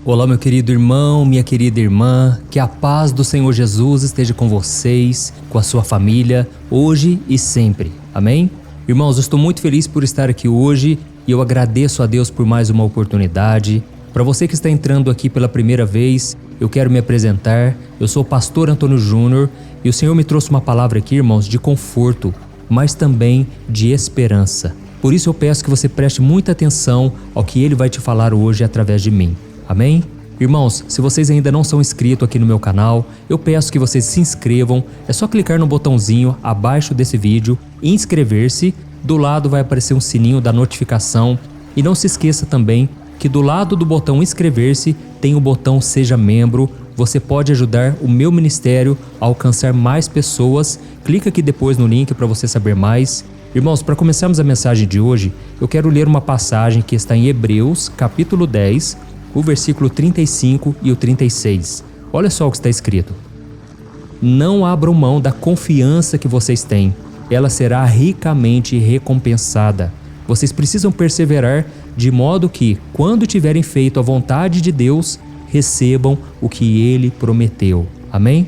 Olá, meu querido irmão, minha querida irmã, que a paz do Senhor Jesus esteja com vocês, com a sua família, hoje e sempre. Amém? Irmãos, eu estou muito feliz por estar aqui hoje e eu agradeço a Deus por mais uma oportunidade. Para você que está entrando aqui pela primeira vez, eu quero me apresentar. Eu sou o pastor Antônio Júnior e o Senhor me trouxe uma palavra aqui, irmãos, de conforto, mas também de esperança. Por isso eu peço que você preste muita atenção ao que Ele vai te falar hoje através de mim. Amém? Irmãos, se vocês ainda não são inscritos aqui no meu canal, eu peço que vocês se inscrevam. É só clicar no botãozinho abaixo desse vídeo e inscrever-se. Do lado vai aparecer um sininho da notificação. E não se esqueça também que do lado do botão inscrever-se tem o botão Seja Membro. Você pode ajudar o meu ministério a alcançar mais pessoas. Clica aqui depois no link para você saber mais. Irmãos, para começarmos a mensagem de hoje, eu quero ler uma passagem que está em Hebreus, capítulo 10, o versículo 35 e o 36. Olha só o que está escrito. Não abram mão da confiança que vocês têm. Ela será ricamente recompensada. Vocês precisam perseverar de modo que, quando tiverem feito a vontade de Deus, recebam o que Ele prometeu. Amém?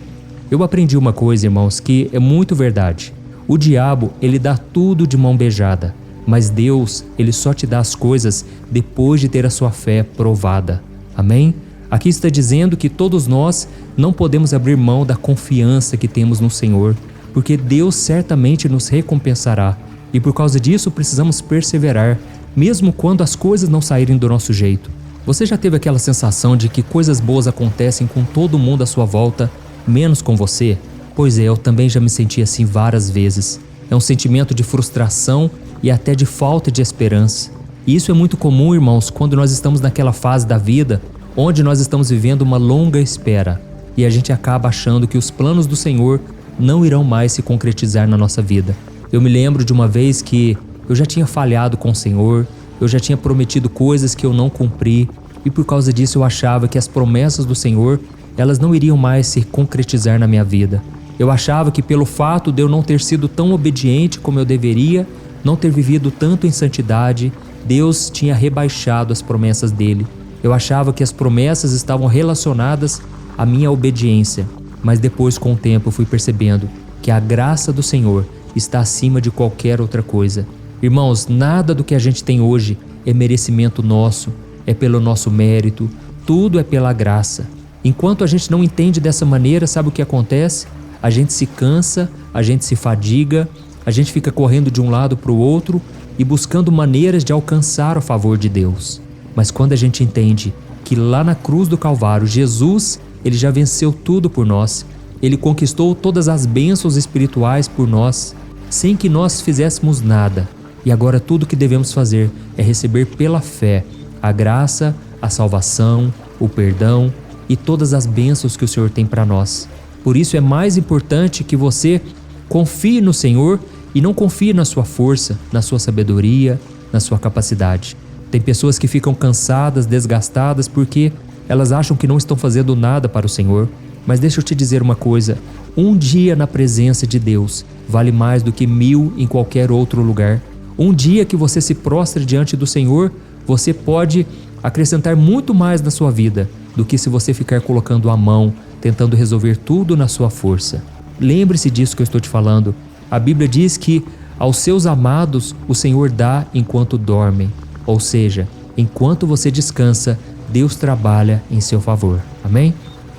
Eu aprendi uma coisa, irmãos, que é muito verdade. O diabo, ele dá tudo de mão beijada. Mas Deus, Ele só te dá as coisas depois de ter a sua fé provada. Amém? Aqui está dizendo que todos nós não podemos abrir mão da confiança que temos no Senhor, porque Deus certamente nos recompensará. E por causa disso precisamos perseverar, mesmo quando as coisas não saírem do nosso jeito. Você já teve aquela sensação de que coisas boas acontecem com todo mundo à sua volta, menos com você? Pois é, eu também já me senti assim várias vezes. É um sentimento de frustração e até de falta de esperança. E isso é muito comum, irmãos, quando nós estamos naquela fase da vida onde nós estamos vivendo uma longa espera e a gente acaba achando que os planos do Senhor não irão mais se concretizar na nossa vida. Eu me lembro de uma vez que eu já tinha falhado com o Senhor, eu já tinha prometido coisas que eu não cumpri e por causa disso eu achava que as promessas do Senhor, elas não iriam mais se concretizar na minha vida. Eu achava que pelo fato de eu não ter sido tão obediente como eu deveria, não ter vivido tanto em santidade, Deus tinha rebaixado as promessas dele. Eu achava que as promessas estavam relacionadas à minha obediência, mas depois com o tempo eu fui percebendo que a graça do Senhor está acima de qualquer outra coisa. Irmãos, nada do que a gente tem hoje é merecimento nosso, é pelo nosso mérito, tudo é pela graça. Enquanto a gente não entende dessa maneira, sabe o que acontece? A gente se cansa, a gente se fadiga, a gente fica correndo de um lado para o outro e buscando maneiras de alcançar o favor de Deus. Mas quando a gente entende que lá na cruz do Calvário, Jesus, Ele já venceu tudo por nós. Ele conquistou todas as bênçãos espirituais por nós, sem que nós fizéssemos nada. E agora tudo que devemos fazer é receber pela fé a graça, a salvação, o perdão e todas as bênçãos que o Senhor tem para nós. Por isso é mais importante que você confie no Senhor e não confie na sua força, na sua sabedoria, na sua capacidade. Tem pessoas que ficam cansadas, desgastadas porque elas acham que não estão fazendo nada para o Senhor. Mas deixa eu te dizer uma coisa, um dia na presença de Deus vale mais do que 1000 em qualquer outro lugar. Um dia que você se prostre diante do Senhor, você pode acrescentar muito mais na sua vida do que se você ficar colocando a mão, tentando resolver tudo na sua força. Lembre-se disso que eu estou te falando. A Bíblia diz que aos seus amados o Senhor dá enquanto dormem. Ou seja, enquanto você descansa, Deus trabalha em seu favor. Amém?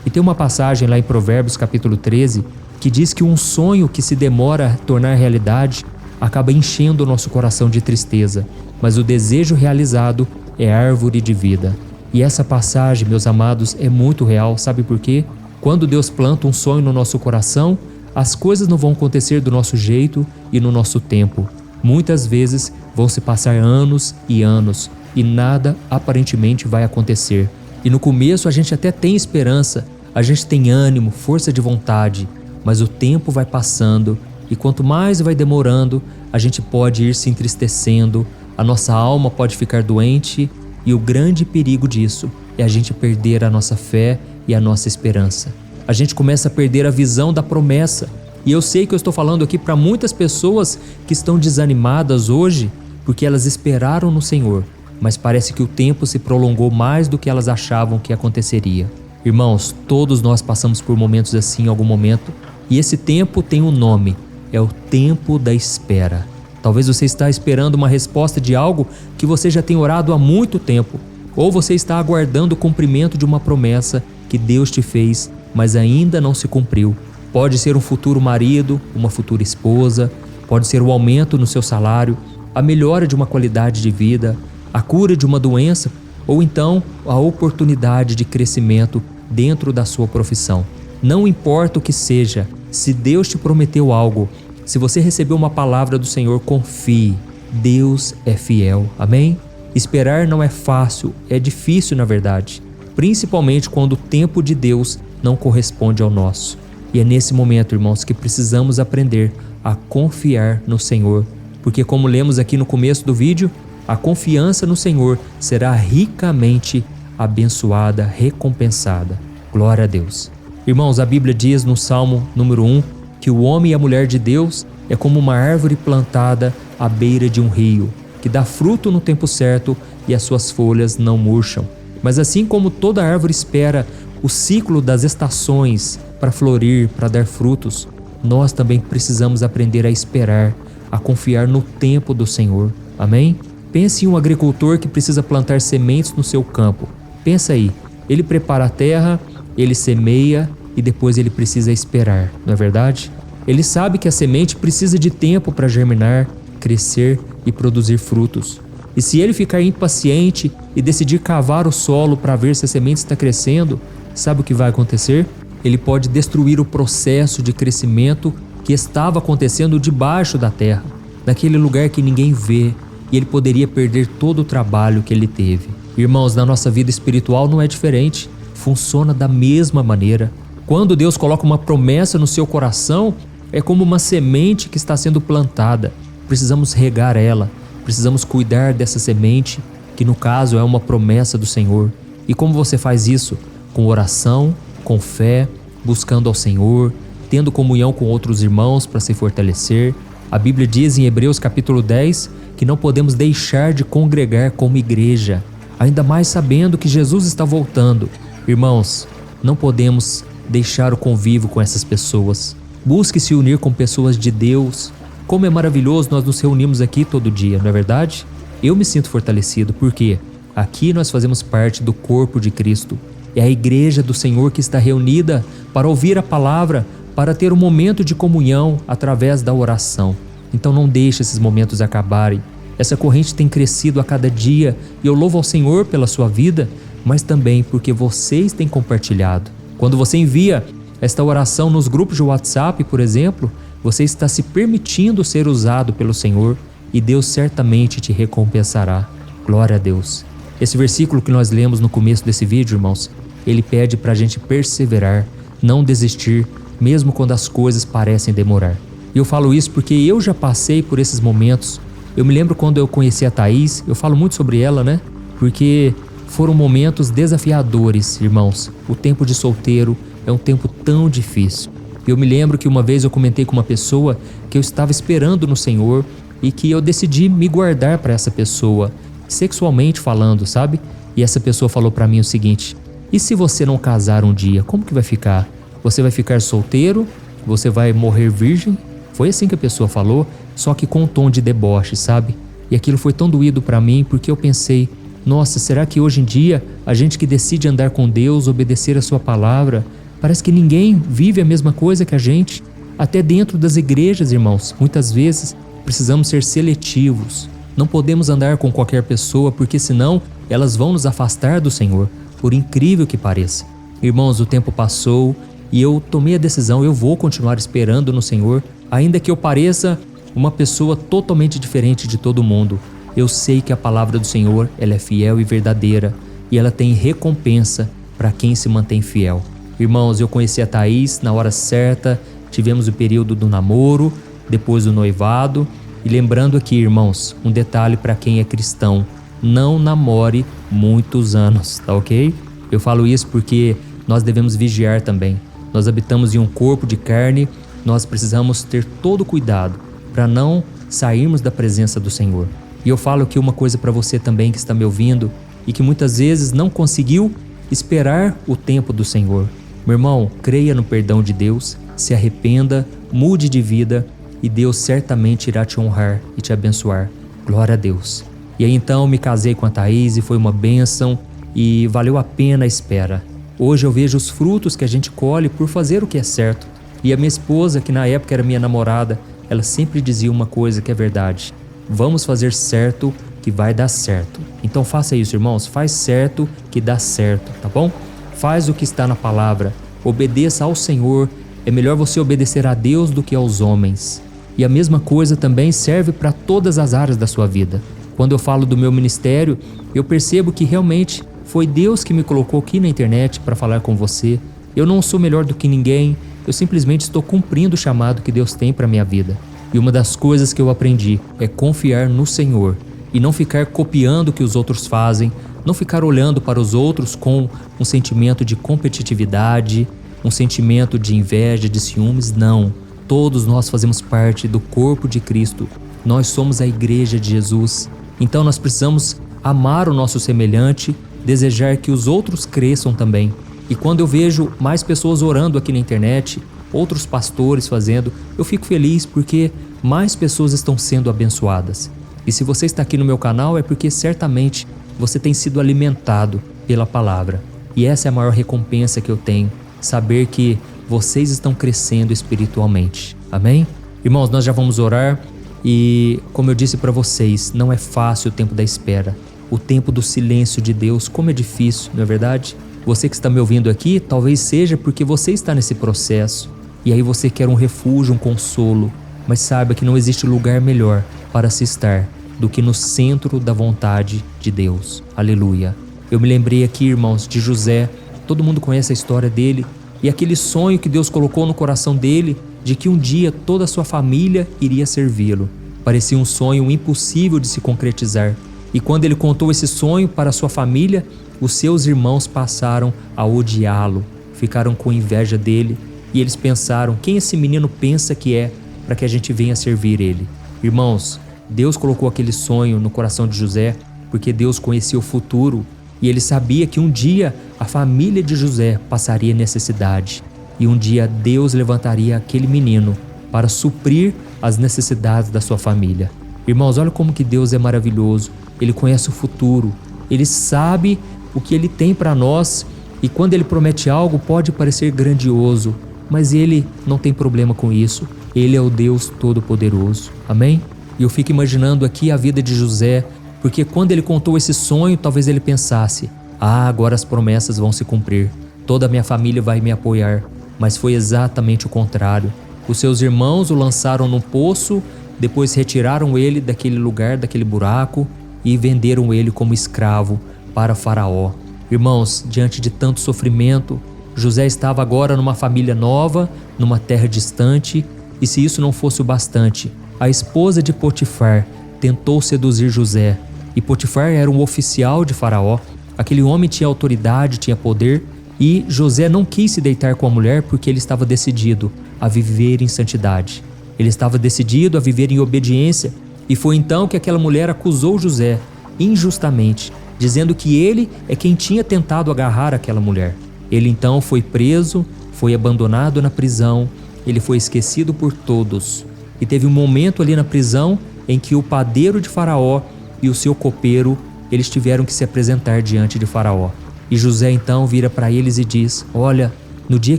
E tem uma passagem lá em Provérbios capítulo 13 que diz que um sonho que se demora a tornar realidade acaba enchendo o nosso coração de tristeza, mas o desejo realizado é árvore de vida. E essa passagem, meus amados, é muito real. Sabe por quê? Quando Deus planta um sonho no nosso coração, as coisas não vão acontecer do nosso jeito e no nosso tempo. Muitas vezes vão se passar anos e anos e nada aparentemente vai acontecer. E no começo a gente até tem esperança, a gente tem ânimo, força de vontade, mas o tempo vai passando e quanto mais vai demorando, a gente pode ir se entristecendo, a nossa alma pode ficar doente e o grande perigo disso é a gente perder a nossa fé e a nossa esperança. A gente começa a perder a visão da promessa. E eu sei que eu estou falando aqui para muitas pessoas que estão desanimadas hoje porque elas esperaram no Senhor, mas parece que o tempo se prolongou mais do que elas achavam que aconteceria. Irmãos, todos nós passamos por momentos assim em algum momento, e esse tempo tem um nome, é o tempo da espera. Talvez você está esperando uma resposta de algo que você já tem orado há muito tempo, ou você está aguardando o cumprimento de uma promessa que Deus te fez, mas ainda não se cumpriu. Pode ser um futuro marido, uma futura esposa, pode ser o aumento no seu salário, a melhora de uma qualidade de vida, a cura de uma doença, ou então a oportunidade de crescimento dentro da sua profissão. Não importa o que seja, se Deus te prometeu algo, se você recebeu uma palavra do Senhor, confie. Deus é fiel. Amém? Esperar não é fácil, é difícil na verdade, principalmente quando o tempo de Deus não corresponde ao nosso. E é nesse momento, irmãos, que precisamos aprender a confiar no Senhor, porque como lemos aqui no começo do vídeo, a confiança no Senhor será ricamente abençoada, recompensada. Glória a Deus. Irmãos, a Bíblia diz no Salmo número 1 que o homem e a mulher de Deus é como uma árvore plantada à beira de um rio, que dá fruto no tempo certo e as suas folhas não murcham. Mas assim como toda árvore espera o ciclo das estações para florir, para dar frutos, nós também precisamos aprender a esperar, a confiar no tempo do Senhor. Amém? Pense em um agricultor que precisa plantar sementes no seu campo. Pensa aí, ele prepara a terra, ele semeia e depois ele precisa esperar, não é verdade? Ele sabe que a semente precisa de tempo para germinar, crescer e produzir frutos. E se ele ficar impaciente e decidir cavar o solo para ver se a semente está crescendo, sabe o que vai acontecer? Ele pode destruir o processo de crescimento que estava acontecendo debaixo da terra, naquele lugar que ninguém vê, e ele poderia perder todo o trabalho que ele teve. Irmãos, na nossa vida espiritual não é diferente, funciona da mesma maneira. Quando Deus coloca uma promessa no seu coração, é como uma semente que está sendo plantada. Precisamos regar ela, precisamos cuidar dessa semente, que no caso é uma promessa do Senhor. E como você faz isso? Com oração, com fé, buscando ao Senhor, tendo comunhão com outros irmãos para se fortalecer. A Bíblia diz em Hebreus capítulo 10 que não podemos deixar de congregar como igreja, ainda mais sabendo que Jesus está voltando. Irmãos, não podemos deixar o convívio com essas pessoas. Busque se unir com pessoas de Deus. Como é maravilhoso nós nos reunimos aqui todo dia, não é verdade? Eu me sinto fortalecido porque aqui nós fazemos parte do corpo de Cristo. É a igreja do Senhor que está reunida para ouvir a palavra, para ter um momento de comunhão através da oração. Então não deixe esses momentos acabarem. Essa corrente tem crescido a cada dia e eu louvo ao Senhor pela sua vida, mas também porque vocês têm compartilhado. Quando você envia esta oração nos grupos de WhatsApp, por exemplo, você está se permitindo ser usado pelo Senhor e Deus certamente te recompensará. Glória a Deus. Esse versículo que nós lemos no começo desse vídeo, irmãos, ele pede para a gente perseverar, não desistir, mesmo quando as coisas parecem demorar. E eu falo isso porque eu já passei por esses momentos. Eu me lembro quando eu conheci a Thaís, eu falo muito sobre ela, né? Porque foram momentos desafiadores, irmãos. O tempo de solteiro é um tempo tão difícil. Eu me lembro que uma vez eu comentei com uma pessoa que eu estava esperando no Senhor e que eu decidi me guardar para essa pessoa, sexualmente falando, sabe? E essa pessoa falou para mim o seguinte: e se você não casar um dia, como que vai ficar? Você vai ficar solteiro? Você vai morrer virgem? Foi assim que a pessoa falou, só que com um tom de deboche, sabe? E aquilo foi tão doído para mim porque eu pensei: nossa, será que hoje em dia a gente que decide andar com Deus, obedecer a sua palavra, parece que ninguém vive a mesma coisa que a gente? Até dentro das igrejas, irmãos, muitas vezes precisamos ser seletivos. Não podemos andar com qualquer pessoa porque senão elas vão nos afastar do Senhor, por incrível que pareça. Irmãos, o tempo passou e eu tomei a decisão, eu vou continuar esperando no Senhor, ainda que eu pareça uma pessoa totalmente diferente de todo mundo. Eu sei que a palavra do Senhor, ela é fiel e verdadeira e ela tem recompensa para quem se mantém fiel. Irmãos, eu conheci a Thaís na hora certa, tivemos o período do namoro, depois do noivado. E lembrando aqui, irmãos, um detalhe para quem é cristão: não namore muitos anos, tá ok? Eu falo isso porque nós devemos vigiar também. Nós habitamos em um corpo de carne, nós precisamos ter todo cuidado para não sairmos da presença do Senhor. E eu falo aqui uma coisa para você também que está me ouvindo e que muitas vezes não conseguiu esperar o tempo do Senhor. Meu irmão, creia no perdão de Deus, se arrependa, mude de vida e Deus certamente irá te honrar e te abençoar. Glória a Deus. E aí então me casei com a Thaís e foi uma bênção e valeu a pena a espera. Hoje eu vejo os frutos que a gente colhe por fazer o que é certo. E a minha esposa, que na época era minha namorada, ela sempre dizia uma coisa que é verdade: vamos fazer certo que vai dar certo. Então faça isso, irmãos, faz certo que dá certo, tá bom? Faz o que está na palavra, obedeça ao Senhor. É melhor você obedecer a Deus do que aos homens. E a mesma coisa também serve para todas as áreas da sua vida. Quando eu falo do meu ministério, eu percebo que realmente foi Deus que me colocou aqui na internet para falar com você. Eu não sou melhor do que ninguém, eu simplesmente estou cumprindo o chamado que Deus tem para minha vida. E uma das coisas que eu aprendi é confiar no Senhor e não ficar copiando o que os outros fazem, não ficar olhando para os outros com um sentimento de competitividade, um sentimento de inveja, de ciúmes. Não. Todos nós fazemos parte do corpo de Cristo. Nós somos a igreja de Jesus. Então nós precisamos amar o nosso semelhante, desejar que os outros cresçam também. E quando eu vejo mais pessoas orando aqui na internet, outros pastores fazendo, eu fico feliz porque mais pessoas estão sendo abençoadas. E se você está aqui no meu canal é porque certamente você tem sido alimentado pela palavra. E essa é a maior recompensa que eu tenho, saber que vocês estão crescendo espiritualmente. Amém? Irmãos, nós já vamos orar e, como eu disse para vocês, não é fácil o tempo da espera. O tempo do silêncio de Deus, como é difícil, não é verdade? Você que está me ouvindo aqui, talvez seja porque você está nesse processo e aí você quer um refúgio, um consolo, mas saiba que não existe lugar melhor para se estar do que no centro da vontade de Deus. Aleluia. Eu me lembrei aqui, irmãos, de José. Todo mundo conhece a história dele e aquele sonho que Deus colocou no coração dele de que um dia toda a sua família iria servi-lo. Parecia um sonho impossível de se concretizar. E quando ele contou esse sonho para a sua família, os seus irmãos passaram a odiá-lo, ficaram com inveja dele e eles pensaram: quem esse menino pensa que é para que a gente venha servir ele? Irmãos, Deus colocou aquele sonho no coração de José porque Deus conhecia o futuro e ele sabia que um dia a família de José passaria necessidade e um dia Deus levantaria aquele menino para suprir as necessidades da sua família. Irmãos, olha como que Deus é maravilhoso. Ele conhece o futuro, ele sabe o que ele tem para nós e quando ele promete algo pode parecer grandioso, mas ele não tem problema com isso. Ele é o Deus Todo-Poderoso. Amém? E eu fico imaginando aqui a vida de José, porque quando ele contou esse sonho, talvez ele pensasse: agora as promessas vão se cumprir, toda a minha família vai me apoiar. Mas foi exatamente o contrário. Os seus irmãos o lançaram no poço, depois retiraram ele daquele lugar, daquele buraco e venderam ele como escravo para Faraó. Irmãos, diante de tanto sofrimento, José estava agora numa família nova, numa terra distante, e se isso não fosse o bastante, a esposa de Potifar tentou seduzir José, e Potifar era um oficial de Faraó. Aquele homem tinha autoridade, tinha poder, e José não quis se deitar com a mulher porque ele estava decidido a viver em santidade. Ele estava decidido a viver em obediência, e foi então que aquela mulher acusou José injustamente, dizendo que ele é quem tinha tentado agarrar aquela mulher. Ele então foi preso, foi abandonado na prisão, ele foi esquecido por todos. E teve um momento ali na prisão em que o padeiro de Faraó e o seu copeiro, eles tiveram que se apresentar diante de Faraó. E José então vira para eles e diz: olha, no dia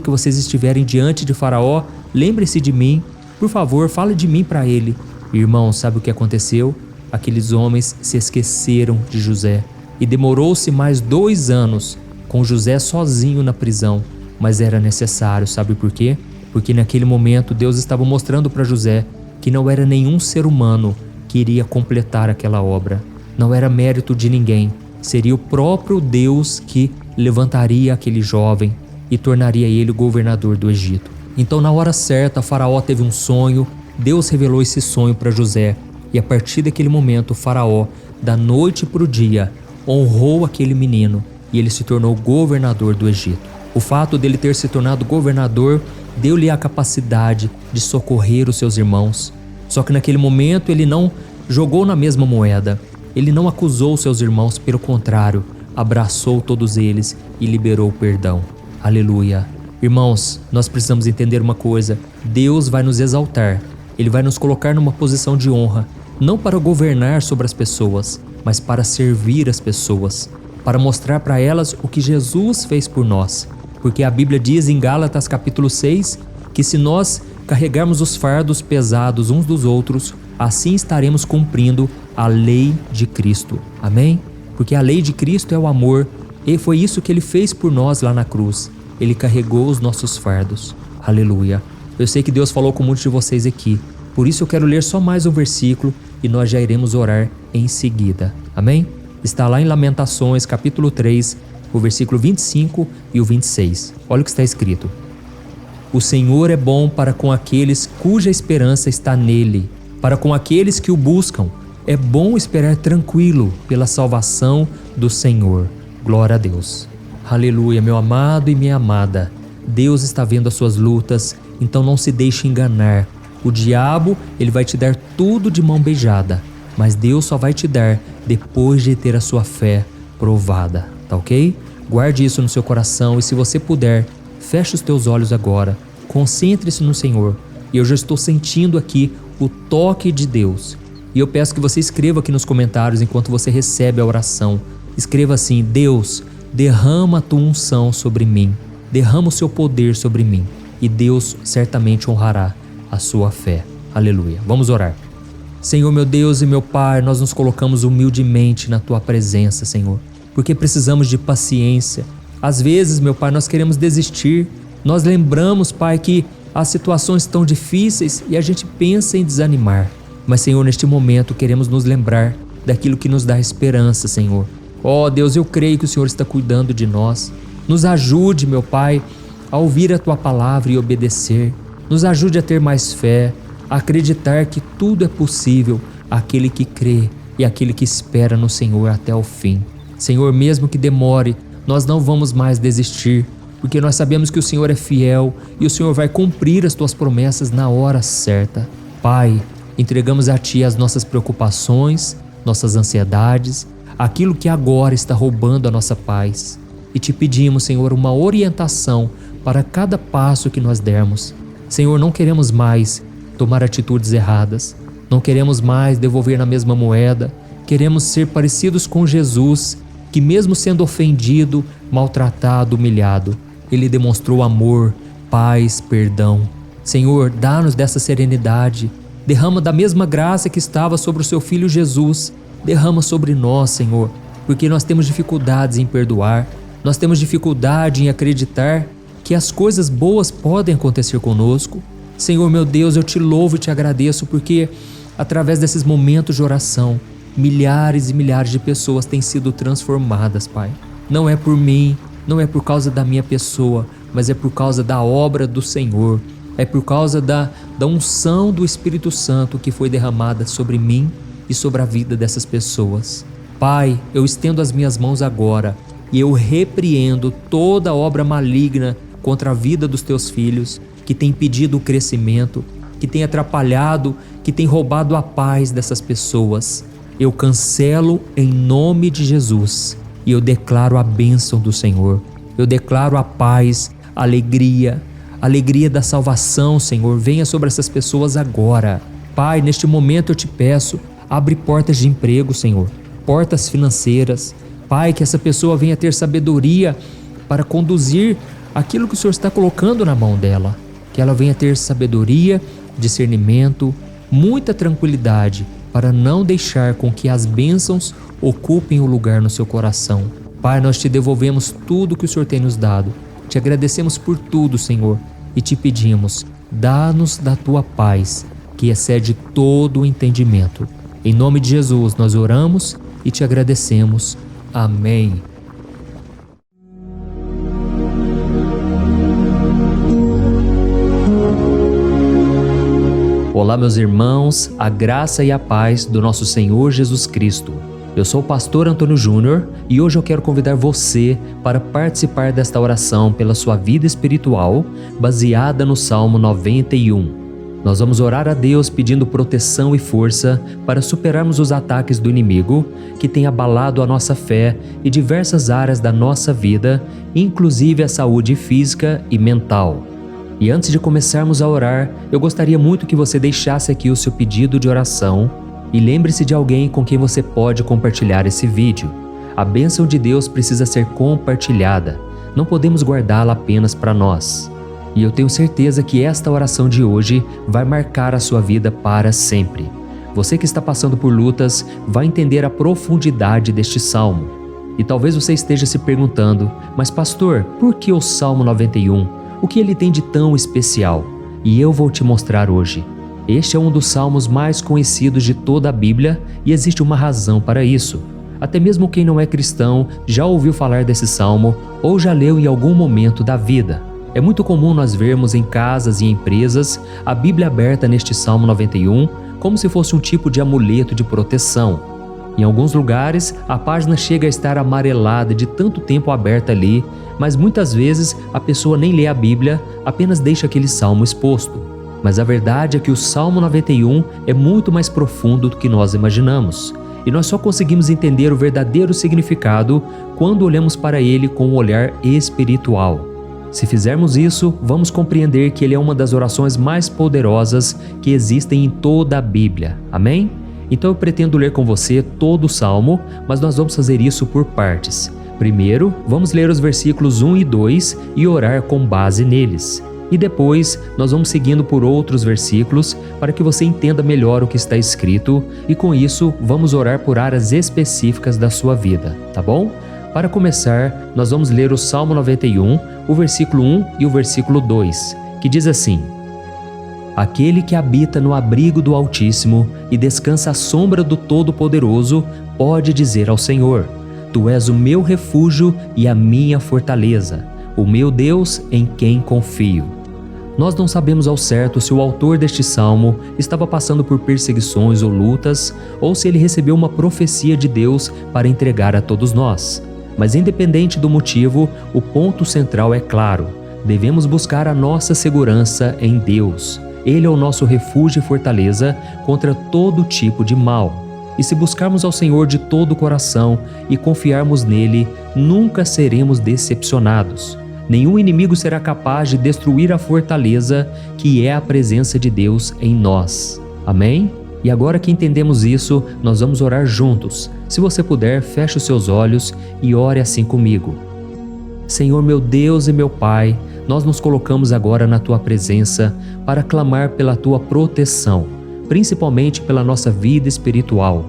que vocês estiverem diante de Faraó, lembre-se de mim, por favor, fale de mim para ele. Irmão, sabe o que aconteceu? Aqueles homens se esqueceram de José. E demorou-se mais 2 anos com José sozinho na prisão. Mas era necessário, sabe por quê? Porque naquele momento Deus estava mostrando para José que não era nenhum ser humano que iria completar aquela obra. Não era mérito de ninguém. Seria o próprio Deus que levantaria aquele jovem e tornaria ele o governador do Egito. Então, na hora certa, Faraó teve um sonho. Deus revelou esse sonho para José. E a partir daquele momento, Faraó, da noite para o dia, honrou aquele menino e ele se tornou governador do Egito. O fato dele ter se tornado governador deu-lhe a capacidade de socorrer os seus irmãos. Só que naquele momento ele não jogou na mesma moeda. Ele não acusou seus irmãos, pelo contrário, abraçou todos eles e liberou o perdão. Aleluia. Irmãos, nós precisamos entender uma coisa: Deus vai nos exaltar. Ele vai nos colocar numa posição de honra, não para governar sobre as pessoas, mas para servir as pessoas, para mostrar para elas o que Jesus fez por nós. Porque a Bíblia diz em Gálatas capítulo 6 que se nós carregarmos os fardos pesados uns dos outros, assim estaremos cumprindo a lei de Cristo. Amém? Porque a lei de Cristo é o amor, e foi isso que Ele fez por nós lá na cruz. Ele carregou os nossos fardos. Aleluia. Eu sei que Deus falou com muitos de vocês aqui, por isso eu quero ler só mais um versículo e nós já iremos orar em seguida. Amém? Está lá em Lamentações capítulo 3, o versículo 25 e o 26. Olha o que está escrito: O Senhor é bom para com aqueles cuja esperança está nele, para com aqueles que o buscam. É bom esperar tranquilo pela salvação do Senhor. Glória a Deus. Aleluia, meu amado e minha amada. Deus está vendo as suas lutas, então não se deixe enganar. O diabo, ele vai te dar tudo de mão beijada, mas Deus só vai te dar depois de ter a sua fé provada, tá ok? Guarde isso no seu coração e, se você puder, feche os teus olhos agora, concentre-se no Senhor. E eu já estou sentindo aqui o toque de Deus. E eu peço que você escreva aqui nos comentários enquanto você recebe a oração. Escreva assim: Deus, derrama a tua unção sobre mim, derrama o seu poder sobre mim, e Deus certamente honrará a sua fé. Aleluia. Vamos orar. Senhor, meu Deus e meu Pai, nós nos colocamos humildemente na tua presença, Senhor, porque precisamos de paciência. Às vezes, meu Pai, nós queremos desistir. Nós lembramos, Pai, que as situações estão difíceis e a gente pensa em desanimar. Mas, Senhor, neste momento queremos nos lembrar daquilo que nos dá esperança, Senhor. Ó Deus, eu creio que o Senhor está cuidando de nós. Nos ajude, meu Pai, a ouvir a tua palavra e obedecer. Nos ajude a ter mais fé, a acreditar que tudo é possível àquele que crê e àquele que espera no Senhor até o fim. Senhor, mesmo que demore, nós não vamos mais desistir, porque nós sabemos que o Senhor é fiel e o Senhor vai cumprir as tuas promessas na hora certa. Pai, entregamos a Ti as nossas preocupações, nossas ansiedades, aquilo que agora está roubando a nossa paz. E te pedimos, Senhor, uma orientação para cada passo que nós dermos. Senhor, não queremos mais tomar atitudes erradas, não queremos mais devolver na mesma moeda, queremos ser parecidos com Jesus, que mesmo sendo ofendido, maltratado, humilhado, Ele demonstrou amor, paz, perdão. Senhor, dá-nos dessa serenidade, derrama da mesma graça que estava sobre o Seu Filho Jesus, derrama sobre nós, Senhor, porque nós temos dificuldades em perdoar, nós temos dificuldade em acreditar que as coisas boas podem acontecer conosco. Senhor, meu Deus, eu te louvo e te agradeço porque, através desses momentos de oração, milhares e milhares de pessoas têm sido transformadas, Pai. Não é por mim, não é por causa da minha pessoa, mas é por causa da obra do Senhor. É por causa da unção do Espírito Santo que foi derramada sobre mim e sobre a vida dessas pessoas. Pai, eu estendo as minhas mãos agora e eu repreendo toda obra maligna contra a vida dos teus filhos, que tem impedido o crescimento, que tem atrapalhado, que tem roubado a paz dessas pessoas. Eu cancelo em nome de Jesus e eu declaro a bênção do Senhor. Eu declaro a paz, a alegria da salvação, Senhor. Venha sobre essas pessoas agora. Pai, neste momento eu te peço, abre portas de emprego, Senhor, portas financeiras. Pai, que essa pessoa venha ter sabedoria para conduzir aquilo que o Senhor está colocando na mão dela. Que ela venha ter sabedoria, discernimento, muita tranquilidade para não deixar com que as bênçãos ocupem o lugar no seu coração. Pai, nós te devolvemos tudo que o Senhor tem nos dado. Te agradecemos por tudo, Senhor, e te pedimos, dá-nos da tua paz, que excede todo o entendimento. Em nome de Jesus nós oramos e te agradecemos. Amém. Olá, meus irmãos, a graça e a paz do nosso Senhor Jesus Cristo. Eu sou o pastor Antônio Júnior e hoje eu quero convidar você para participar desta oração pela sua vida espiritual, baseada no Salmo 91. Nós vamos orar a Deus pedindo proteção e força para superarmos os ataques do inimigo que tem abalado a nossa fé e diversas áreas da nossa vida, inclusive a saúde física e mental. E antes de começarmos a orar, eu gostaria muito que você deixasse aqui o seu pedido de oração e lembre-se de alguém com quem você pode compartilhar esse vídeo. A bênção de Deus precisa ser compartilhada, não podemos guardá-la apenas para nós. E eu tenho certeza que esta oração de hoje vai marcar a sua vida para sempre. Você que está passando por lutas vai entender a profundidade deste salmo. E talvez você esteja se perguntando, mas pastor, por que o Salmo 91? O que ele tem de tão especial? E eu vou te mostrar hoje. Este é um dos salmos mais conhecidos de toda a Bíblia e existe uma razão para isso. Até mesmo quem não é cristão já ouviu falar desse salmo ou já leu em algum momento da vida. É muito comum nós vermos em casas e empresas a Bíblia aberta neste Salmo 91 como se fosse um tipo de amuleto de proteção. Em alguns lugares, a página chega a estar amarelada de tanto tempo aberta ali, mas muitas vezes a pessoa nem lê a Bíblia, apenas deixa aquele salmo exposto. Mas a verdade é que o Salmo 91 é muito mais profundo do que nós imaginamos. E nós só conseguimos entender o verdadeiro significado quando olhamos para ele com um olhar espiritual. Se fizermos isso, vamos compreender que ele é uma das orações mais poderosas que existem em toda a Bíblia. Amém? Então eu pretendo ler com você todo o Salmo, mas nós vamos fazer isso por partes. Primeiro, vamos ler os versículos 1 e 2 e orar com base neles. E depois, nós vamos seguindo por outros versículos para que você entenda melhor o que está escrito e com isso, vamos orar por áreas específicas da sua vida, tá bom? Para começar, nós vamos ler o Salmo 91, o versículo 1 e o versículo 2, que diz assim: Aquele que habita no abrigo do Altíssimo e descansa à sombra do Todo-Poderoso pode dizer ao Senhor: Tu és o meu refúgio e a minha fortaleza, o meu Deus em quem confio. Nós não sabemos ao certo se o autor deste salmo estava passando por perseguições ou lutas, ou se ele recebeu uma profecia de Deus para entregar a todos nós. Mas independente do motivo, o ponto central é claro: devemos buscar a nossa segurança em Deus. Ele é o nosso refúgio e fortaleza contra todo tipo de mal. E se buscarmos ao Senhor de todo o coração e confiarmos nele, nunca seremos decepcionados. Nenhum inimigo será capaz de destruir a fortaleza que é a presença de Deus em nós. Amém? E agora que entendemos isso, nós vamos orar juntos. Se você puder, feche os seus olhos e ore assim comigo. Senhor meu Deus e meu Pai, nós nos colocamos agora na Tua presença para clamar pela Tua proteção, principalmente pela nossa vida espiritual.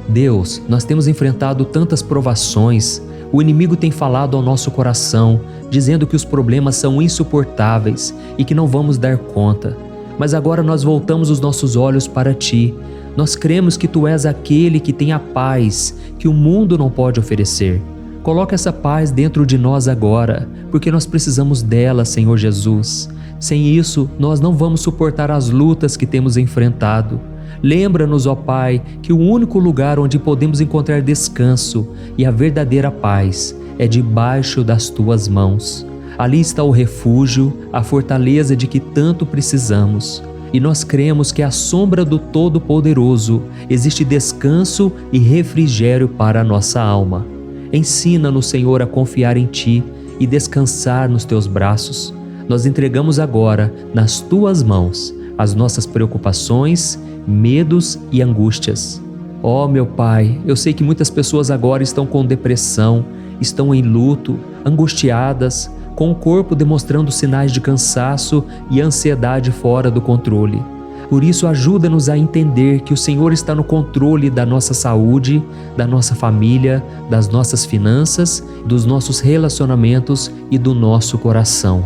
Deus, nós temos enfrentado tantas provações, o inimigo tem falado ao nosso coração, dizendo que os problemas são insuportáveis e que não vamos dar conta. Mas agora nós voltamos os nossos olhos para Ti. Nós cremos que Tu és aquele que tem a paz que o mundo não pode oferecer. Coloca essa paz dentro de nós agora, porque nós precisamos dela, Senhor Jesus. Sem isso, nós não vamos suportar as lutas que temos enfrentado. Lembra-nos, ó Pai, que o único lugar onde podemos encontrar descanso e a verdadeira paz é debaixo das Tuas mãos. Ali está o refúgio, a fortaleza de que tanto precisamos. E nós cremos que à sombra do Todo-Poderoso existe descanso e refrigério para a nossa alma. Ensina-nos, Senhor, a confiar em Ti e descansar nos Teus braços. Nós entregamos agora, nas Tuas mãos, as nossas preocupações, medos e angústias. Ó meu Pai, eu sei que muitas pessoas agora estão com depressão, estão em luto, angustiadas, com o corpo demonstrando sinais de cansaço e ansiedade fora do controle. Por isso, ajuda-nos a entender que o Senhor está no controle da nossa saúde, da nossa família, das nossas finanças, dos nossos relacionamentos e do nosso coração.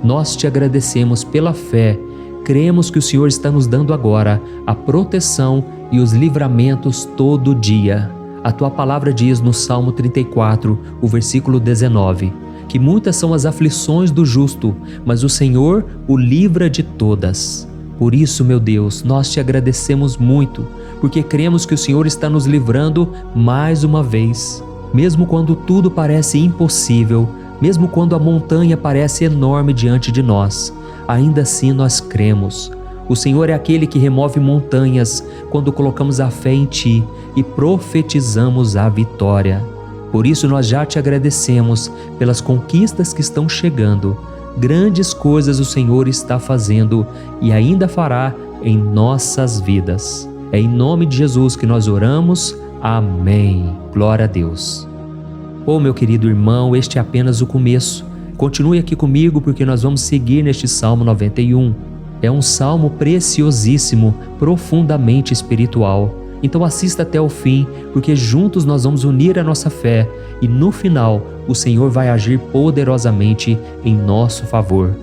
Nós Te agradecemos pela fé. Cremos que o Senhor está nos dando agora a proteção e os livramentos todo dia. A Tua palavra diz no Salmo 34, o versículo 19, que muitas são as aflições do justo, mas o Senhor o livra de todas. Por isso, meu Deus, nós Te agradecemos muito, porque cremos que o Senhor está nos livrando mais uma vez. Mesmo quando tudo parece impossível, mesmo quando a montanha parece enorme diante de nós, ainda assim nós cremos. O Senhor é aquele que remove montanhas quando colocamos a fé em Ti e profetizamos a vitória. Por isso nós já Te agradecemos pelas conquistas que estão chegando. Grandes coisas o Senhor está fazendo e ainda fará em nossas vidas. É em nome de Jesus que nós oramos. Amém. Glória a Deus. Oh, meu querido irmão, este é apenas o começo. Continue aqui comigo porque nós vamos seguir neste Salmo 91. É um salmo preciosíssimo, profundamente espiritual. Então assista até o fim, porque juntos nós vamos unir a nossa fé e no final o Senhor vai agir poderosamente em nosso favor.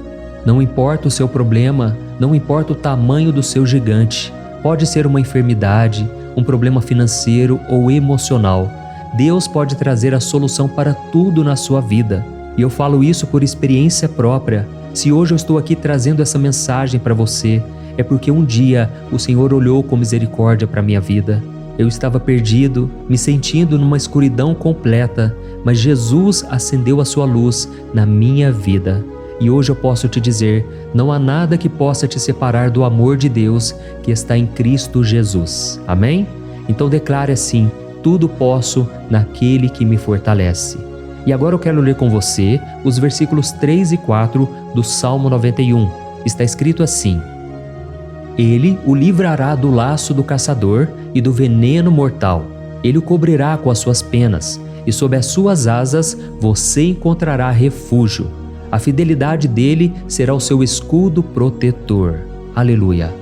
Não importa o seu problema, não importa o tamanho do seu gigante. Pode ser uma enfermidade, um problema financeiro ou emocional. Deus pode trazer a solução para tudo na sua vida. E eu falo isso por experiência própria. Se hoje eu estou aqui trazendo essa mensagem para você, é porque um dia o Senhor olhou com misericórdia para a minha vida. Eu estava perdido, me sentindo numa escuridão completa, mas Jesus acendeu a sua luz na minha vida. E hoje eu posso te dizer, não há nada que possa te separar do amor de Deus que está em Cristo Jesus. Amém? Então declare assim: tudo posso naquele que me fortalece. E agora eu quero ler com você os versículos 3 e 4 do Salmo 91. Está escrito assim: Ele o livrará do laço do caçador e do veneno mortal. Ele o cobrirá com as suas penas, e sob as suas asas você encontrará refúgio. A fidelidade dele será o seu escudo protetor. Aleluia.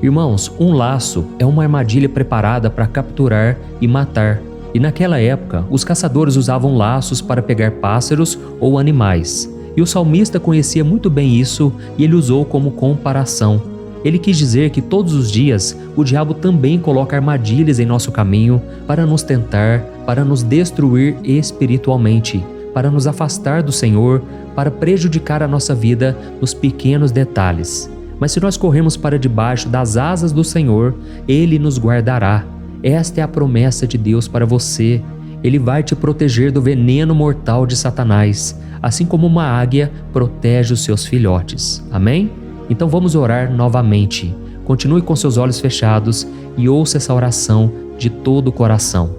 Irmãos, um laço é uma armadilha preparada para capturar e matar. E naquela época, os caçadores usavam laços para pegar pássaros ou animais. E o salmista conhecia muito bem isso e ele usou como comparação. Ele quis dizer que todos os dias o diabo também coloca armadilhas em nosso caminho para nos tentar, para nos destruir espiritualmente, para nos afastar do Senhor, para prejudicar a nossa vida nos pequenos detalhes. Mas se nós corrermos para debaixo das asas do Senhor, Ele nos guardará. Esta é a promessa de Deus para você. Ele vai te proteger do veneno mortal de Satanás, assim como uma águia protege os seus filhotes. Amém? Então vamos orar novamente. Continue com seus olhos fechados e ouça essa oração de todo o coração.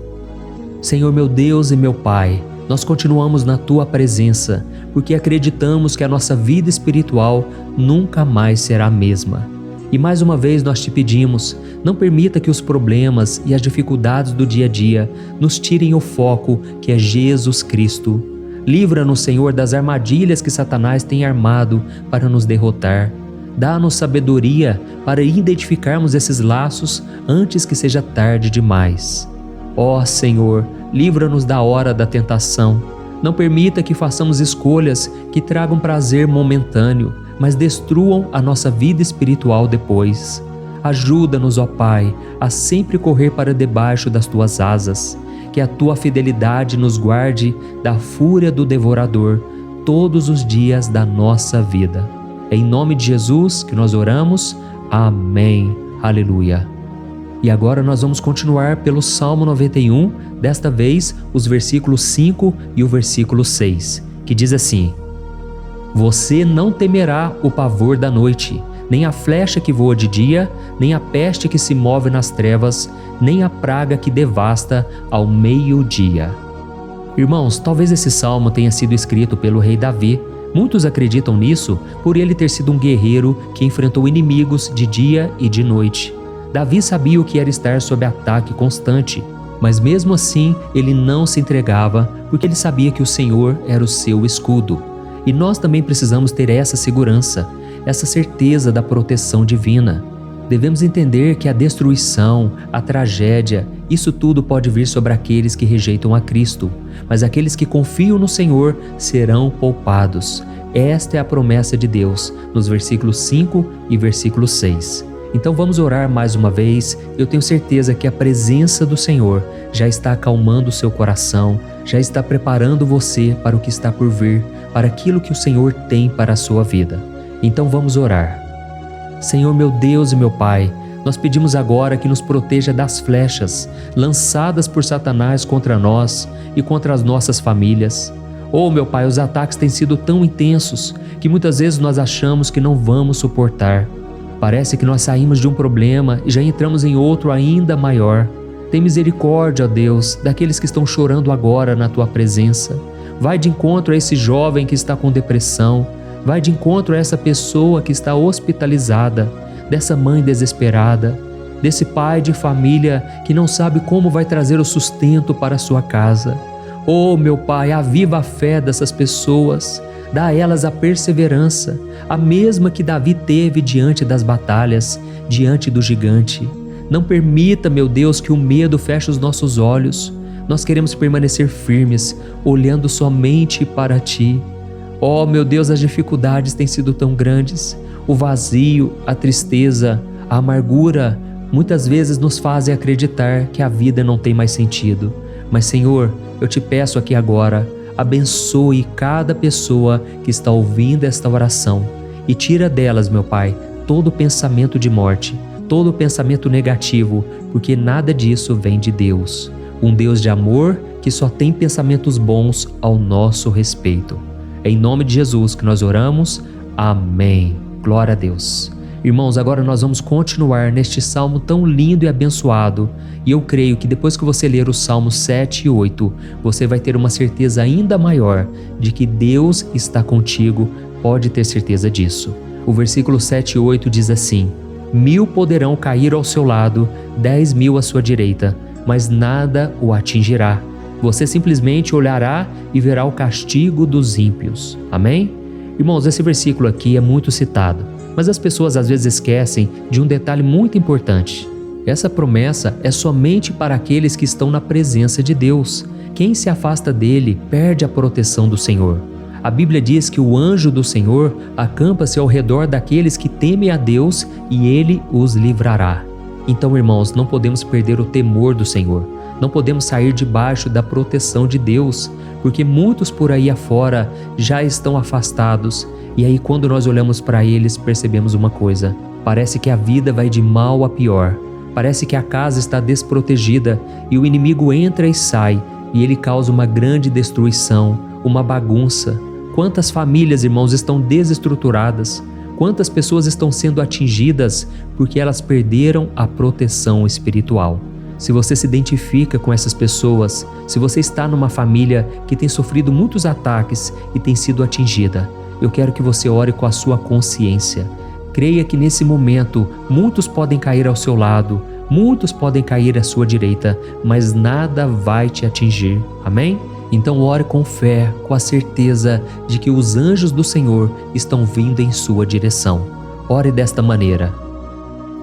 Senhor meu Deus e meu Pai, nós continuamos na Tua presença, porque acreditamos que a nossa vida espiritual nunca mais será a mesma. E mais uma vez nós Te pedimos, não permita que os problemas e as dificuldades do dia a dia nos tirem o foco que é Jesus Cristo. Livra-nos, Senhor, das armadilhas que Satanás tem armado para nos derrotar. Dá-nos sabedoria para identificarmos esses laços antes que seja tarde demais. Ó Senhor, livra-nos da hora da tentação. Não permita que façamos escolhas que tragam prazer momentâneo, mas destruam a nossa vida espiritual depois. Ajuda-nos, ó Pai, a sempre correr para debaixo das Tuas asas. Que a Tua fidelidade nos guarde da fúria do devorador todos os dias da nossa vida. É em nome de Jesus que nós oramos. Amém. Aleluia. E agora nós vamos continuar pelo Salmo 91, desta vez os versículos 5 e o versículo 6, que diz assim: Você não temerá o pavor da noite, nem a flecha que voa de dia, nem a peste que se move nas trevas, nem a praga que devasta ao meio-dia. Irmãos, talvez esse salmo tenha sido escrito pelo rei Davi. Muitos acreditam nisso por ele ter sido um guerreiro que enfrentou inimigos de dia e de noite. Davi sabia o que era estar sob ataque constante, mas mesmo assim ele não se entregava porque ele sabia que o Senhor era o seu escudo. E nós também precisamos ter essa segurança, essa certeza da proteção divina. Devemos entender que a destruição, a tragédia, isso tudo pode vir sobre aqueles que rejeitam a Cristo, mas aqueles que confiam no Senhor serão poupados. Esta é a promessa de Deus, nos versículos 5 e versículo 6. Então vamos orar mais uma vez. Eu tenho certeza que a presença do Senhor já está acalmando o seu coração, já está preparando você para o que está por vir, para aquilo que o Senhor tem para a sua vida. Então vamos orar. Senhor meu Deus e meu Pai, nós pedimos agora que nos proteja das flechas lançadas por Satanás contra nós e contra as nossas famílias. Oh meu Pai, os ataques têm sido tão intensos que muitas vezes nós achamos que não vamos suportar. Parece que nós saímos de um problema e já entramos em outro ainda maior. Tem misericórdia, ó Deus, daqueles que estão chorando agora na Tua presença. Vai de encontro a esse jovem que está com depressão. Vai de encontro a essa pessoa que está hospitalizada, dessa mãe desesperada, desse pai de família que não sabe como vai trazer o sustento para a sua casa. Oh, meu Pai, aviva a fé dessas pessoas. Dá a elas a perseverança, a mesma que Davi teve diante das batalhas, diante do gigante. Não permita, meu Deus, que o medo feche os nossos olhos. Nós queremos permanecer firmes, olhando somente para Ti. Oh, meu Deus, as dificuldades têm sido tão grandes. O vazio, a tristeza, a amargura, muitas vezes nos fazem acreditar que a vida não tem mais sentido. Mas, Senhor, eu te peço aqui agora, abençoe cada pessoa que está ouvindo esta oração e tira delas, meu Pai, todo pensamento de morte, todo pensamento negativo, porque nada disso vem de Deus. Um Deus de amor que só tem pensamentos bons ao nosso respeito. É em nome de Jesus que nós oramos. Amém. Glória a Deus. Irmãos, agora nós vamos continuar neste salmo tão lindo e abençoado. E eu creio que depois que você ler os salmos 7 e 8, você vai ter uma certeza ainda maior de que Deus está contigo, pode ter certeza disso. O versículo 7 e 8 diz assim: 1000 poderão cair ao seu lado, 10.000 à sua direita, mas nada o atingirá. Você simplesmente olhará e verá o castigo dos ímpios. Amém? Irmãos, esse versículo aqui é muito citado, mas as pessoas às vezes esquecem de um detalhe muito importante. Essa promessa é somente para aqueles que estão na presença de Deus. Quem se afasta dele perde a proteção do Senhor. A Bíblia diz que o anjo do Senhor acampa-se ao redor daqueles que temem a Deus e ele os livrará. Então, irmãos, não podemos perder o temor do Senhor. Não podemos sair debaixo da proteção de Deus, porque muitos por aí afora já estão afastados. E aí, quando nós olhamos para eles, percebemos uma coisa: parece que a vida vai de mal a pior. Parece que a casa está desprotegida e o inimigo entra e sai, e ele causa uma grande destruição, uma bagunça. Quantas famílias, irmãos, estão desestruturadas? Quantas pessoas estão sendo atingidas porque elas perderam a proteção espiritual? Se você se identifica com essas pessoas, se você está numa família que tem sofrido muitos ataques e tem sido atingida, eu quero que você ore com a sua consciência. Creia que nesse momento muitos podem cair ao seu lado, muitos podem cair à sua direita, mas nada vai te atingir. Amém? Então ore com fé, com a certeza de que os anjos do Senhor estão vindo em sua direção. Ore desta maneira: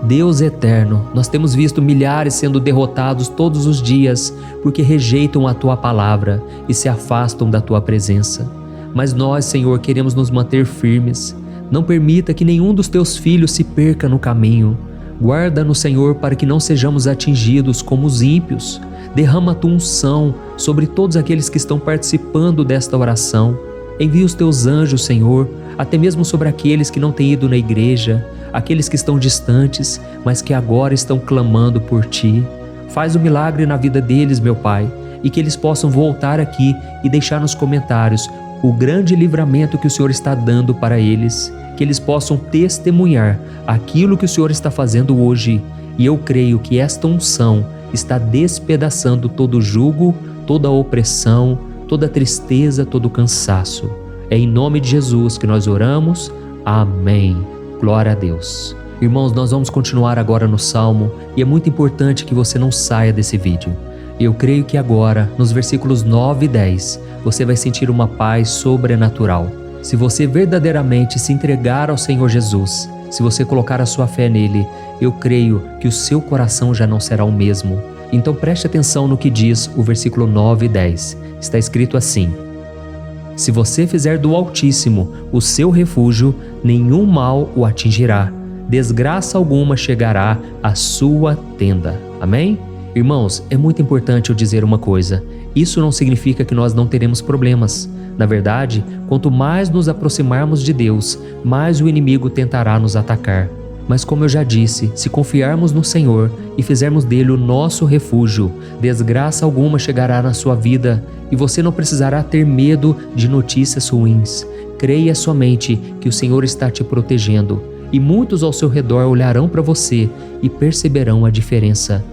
Deus eterno, nós temos visto milhares sendo derrotados todos os dias porque rejeitam a Tua palavra e se afastam da Tua presença. Mas nós, Senhor, queremos nos manter firmes. Não permita que nenhum dos Teus filhos se perca no caminho. Guarda-nos, Senhor, para que não sejamos atingidos como os ímpios. Derrama a Tua unção sobre todos aqueles que estão participando desta oração. Envia os Teus anjos, Senhor, até mesmo sobre aqueles que não têm ido na igreja, aqueles que estão distantes, mas que agora estão clamando por Ti. Faz o milagre na vida deles, meu Pai, e que eles possam voltar aqui e deixar nos comentários o grande livramento que o Senhor está dando para eles, que eles possam testemunhar aquilo que o Senhor está fazendo hoje. E eu creio que esta unção está despedaçando todo jugo, toda opressão, toda tristeza, todo cansaço. É em nome de Jesus que nós oramos. Amém. Glória a Deus. Irmãos, nós vamos continuar agora no Salmo e é muito importante que você não saia desse vídeo. Eu creio que agora, nos versículos 9 e 10, você vai sentir uma paz sobrenatural. Se você verdadeiramente se entregar ao Senhor Jesus, se você colocar a sua fé nele, eu creio que o seu coração já não será o mesmo. Então preste atenção no que diz o versículo 9 e 10. Está escrito assim: Se você fizer do Altíssimo o seu refúgio, nenhum mal o atingirá, desgraça alguma chegará à sua tenda. Amém? Irmãos, é muito importante eu dizer uma coisa: isso não significa que nós não teremos problemas. Na verdade, quanto mais nos aproximarmos de Deus, mais o inimigo tentará nos atacar. Mas como eu já disse, se confiarmos no Senhor e fizermos dele o nosso refúgio, desgraça alguma chegará na sua vida e você não precisará ter medo de notícias ruins. Creia somente que o Senhor está te protegendo. e muitos ao seu redor olharão para você e perceberão a diferença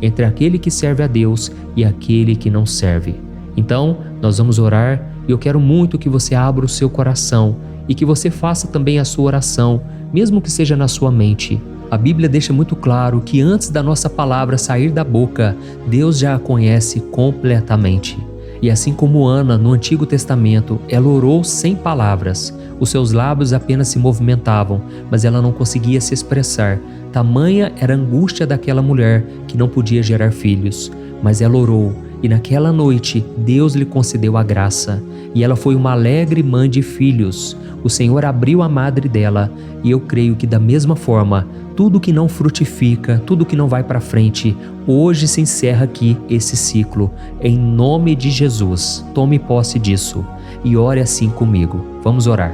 entre aquele que serve a Deus e aquele que não serve. Então, nós vamos orar e eu quero muito que você abra o seu coração e que você faça também a sua oração, mesmo que seja na sua mente. A Bíblia deixa muito claro que antes da nossa palavra sair da boca, Deus já a conhece completamente. E assim como Ana, no Antigo Testamento, ela orou sem palavras. Os seus lábios apenas se movimentavam, mas ela não conseguia se expressar. Tamanha era a angústia daquela mulher que não podia gerar filhos. Mas ela orou, e naquela noite Deus lhe concedeu a graça. E ela foi uma alegre mãe de filhos. O Senhor abriu a madre dela, e eu creio que da mesma forma, tudo que não frutifica, tudo que não vai para frente, hoje se encerra aqui esse ciclo. Em nome de Jesus, tome posse disso e ore assim comigo. Vamos orar.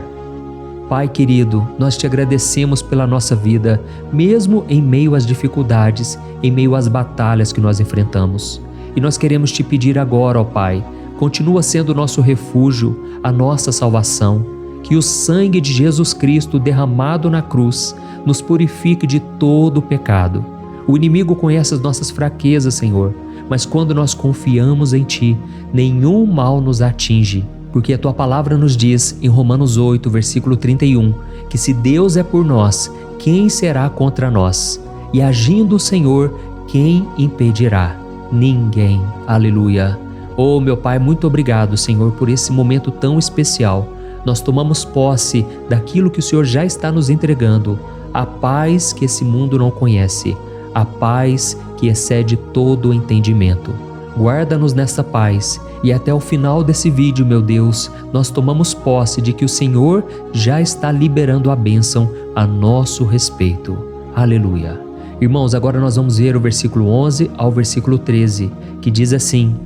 Pai querido, nós te agradecemos pela nossa vida, mesmo em meio às dificuldades, em meio às batalhas que nós enfrentamos. E nós queremos te pedir agora, ó Pai, continua sendo o nosso refúgio, a nossa salvação. Que o sangue de Jesus Cristo derramado na cruz nos purifique de todo o pecado. O inimigo conhece as nossas fraquezas, Senhor, mas quando nós confiamos em Ti, nenhum mal nos atinge, porque a Tua palavra nos diz em Romanos 8, versículo 31, que se Deus é por nós, quem será contra nós? E agindo o Senhor, quem impedirá? Ninguém. Aleluia. Oh, meu Pai, muito obrigado, Senhor, por esse momento tão especial. Nós tomamos posse daquilo que o Senhor já está nos entregando, a paz que esse mundo não conhece, a paz que excede todo o entendimento. Guarda-nos nessa paz e até o final desse vídeo, meu Deus, nós tomamos posse de que o Senhor já está liberando a bênção a nosso respeito. Aleluia. Irmãos, agora nós vamos ver o versículo 11 ao versículo 13, que diz assim: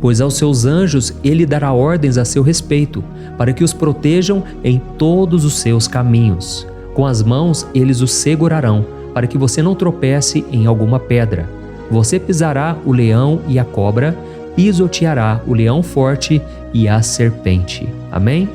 Pois aos seus anjos ele dará ordens a seu respeito, para que os protejam em todos os seus caminhos. Com as mãos eles os segurarão, para que você não tropece em alguma pedra. Você pisará o leão e a cobra, pisoteará o leão forte e a serpente. Amém?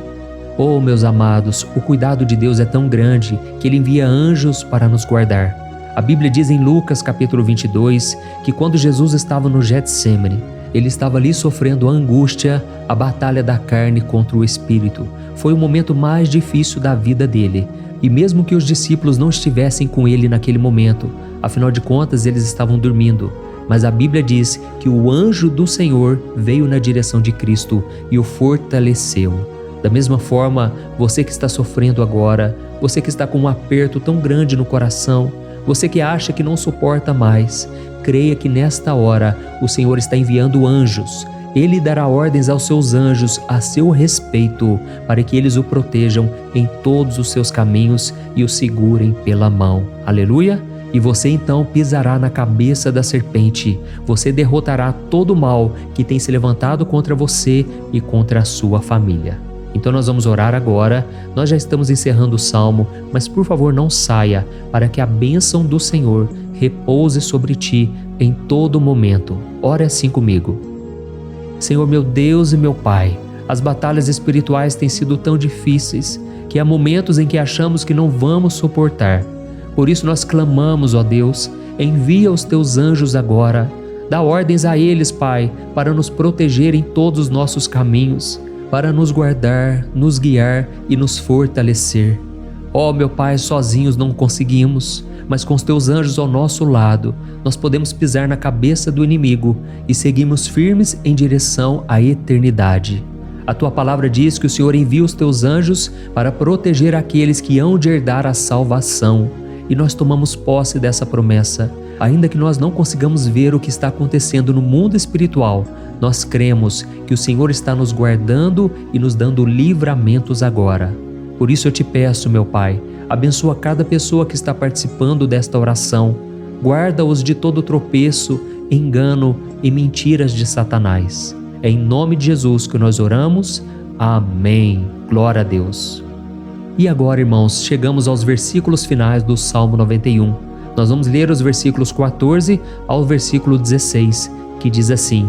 Oh, meus amados, o cuidado de Deus é tão grande que Ele envia anjos para nos guardar. A Bíblia diz em Lucas capítulo 22 que quando Jesus estava no Getsêmani, Ele estava ali sofrendo a angústia, a batalha da carne contra o espírito. Foi o momento mais difícil da vida dele. E mesmo que os discípulos não estivessem com ele naquele momento, afinal de contas eles estavam dormindo, mas a Bíblia diz que o anjo do Senhor veio na direção de Cristo e o fortaleceu. Da mesma forma, você que está sofrendo agora, você que está com um aperto tão grande no coração, você que acha que não suporta mais, creia que nesta hora o Senhor está enviando anjos. Ele dará ordens aos seus anjos a seu respeito, para que eles o protejam em todos os seus caminhos e o segurem pela mão. Aleluia! E você então pisará na cabeça da serpente. Você derrotará todo o mal que tem se levantado contra você e contra a sua família. Então nós vamos orar agora. Nós já estamos encerrando o salmo, mas por favor não saia, para que a bênção do Senhor repouse sobre ti em todo momento. Ore assim comigo. Senhor meu Deus e meu Pai, as batalhas espirituais têm sido tão difíceis que há momentos em que achamos que não vamos suportar. Por isso nós clamamos, ó Deus, envia os teus anjos agora. Dá ordens a eles, Pai, para nos proteger em todos os nossos caminhos, para nos guardar, nos guiar e nos fortalecer. Ó meu Pai, sozinhos não conseguimos, mas com os teus anjos ao nosso lado, nós podemos pisar na cabeça do inimigo e seguimos firmes em direção à eternidade. A tua palavra diz que o Senhor envia os teus anjos para proteger aqueles que hão de herdar a salvação. E nós tomamos posse dessa promessa. Ainda que nós não consigamos ver o que está acontecendo no mundo espiritual, nós cremos que o Senhor está nos guardando e nos dando livramentos agora. Por isso eu te peço, meu Pai, abençoa cada pessoa que está participando desta oração. Guarda-os de todo tropeço, engano e mentiras de Satanás. É em nome de Jesus que nós oramos. Amém. Glória a Deus. E agora, irmãos, chegamos aos versículos finais do Salmo 91. Nós vamos ler os versículos 14 ao versículo 16, que diz assim: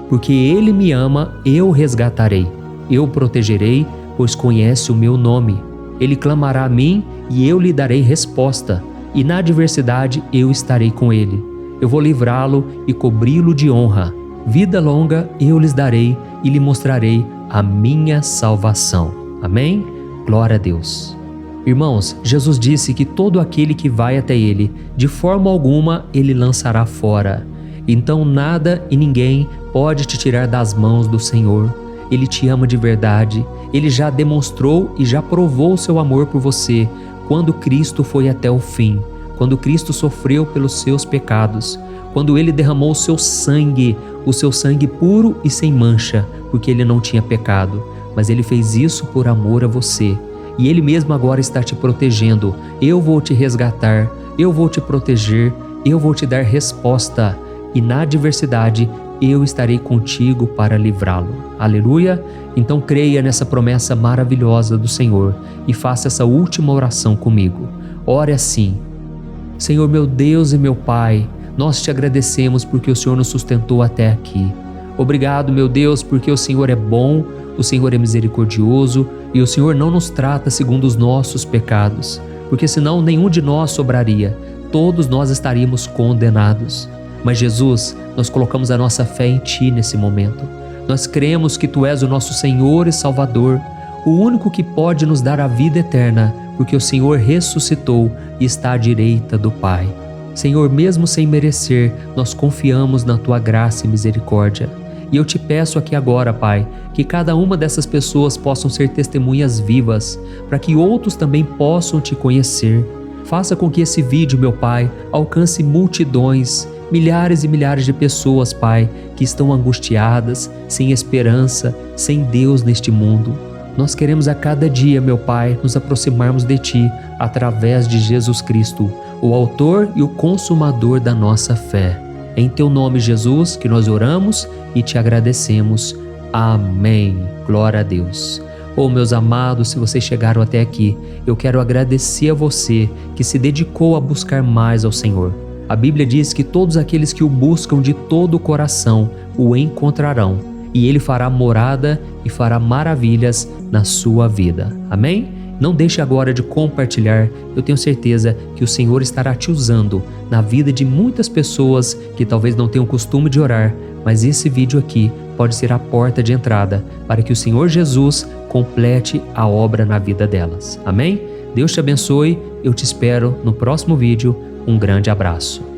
Porque Ele me ama, eu o resgatarei, eu o protegerei, pois conhece o meu nome. Ele clamará a mim e eu lhe darei resposta, e na adversidade eu estarei com ele. Eu vou livrá-lo e cobri-lo de honra. Vida longa eu lhes darei e lhe mostrarei a minha salvação. Amém? Glória a Deus. Irmãos, Jesus disse que todo aquele que vai até ele, de forma alguma ele lançará fora. Então nada e ninguém pode te tirar das mãos do Senhor. Ele te ama de verdade. Ele já demonstrou e já provou seu amor por você quando Cristo foi até o fim, quando Cristo sofreu pelos seus pecados, quando Ele derramou o seu sangue puro e sem mancha, porque Ele não tinha pecado, mas Ele fez isso por amor a você. E Ele mesmo agora está te protegendo. Eu vou te resgatar, eu vou te proteger, eu vou te dar resposta, e na adversidade eu estarei contigo para livrá-lo. Aleluia! Então creia nessa promessa maravilhosa do Senhor e faça essa última oração comigo. Ore assim: Senhor meu Deus e meu Pai, nós te agradecemos porque o Senhor nos sustentou até aqui. Obrigado, meu Deus, porque o Senhor é bom, o Senhor é misericordioso e o Senhor não nos trata segundo os nossos pecados, porque senão nenhum de nós sobraria, todos nós estaríamos condenados. Mas Jesus, nós colocamos a nossa fé em Ti nesse momento. Nós cremos que Tu és o nosso Senhor e Salvador, o único que pode nos dar a vida eterna, porque o Senhor ressuscitou e está à direita do Pai. Senhor, mesmo sem merecer, nós confiamos na Tua graça e misericórdia. E eu te peço aqui agora, Pai, que cada uma dessas pessoas possam ser testemunhas vivas, para que outros também possam Te conhecer. Faça com que esse vídeo, meu Pai, alcance multidões, milhares e milhares de pessoas, Pai, que estão angustiadas, sem esperança, sem Deus neste mundo. Nós queremos a cada dia, meu Pai, nos aproximarmos de Ti através de Jesus Cristo, o autor e o consumador da nossa fé. É em Teu nome, Jesus, que nós oramos e Te agradecemos. Amém. Glória a Deus. Oh, meus amados, se vocês chegaram até aqui, eu quero agradecer a você que se dedicou a buscar mais ao Senhor. A Bíblia diz que todos aqueles que o buscam de todo o coração o encontrarão, e Ele fará morada e fará maravilhas na sua vida. Amém? Não deixe agora de compartilhar, eu tenho certeza que o Senhor estará te usando na vida de muitas pessoas que talvez não tenham costume de orar, mas esse vídeo aqui pode ser a porta de entrada para que o Senhor Jesus complete a obra na vida delas. Amém? Deus te abençoe, eu te espero no próximo vídeo. Um grande abraço.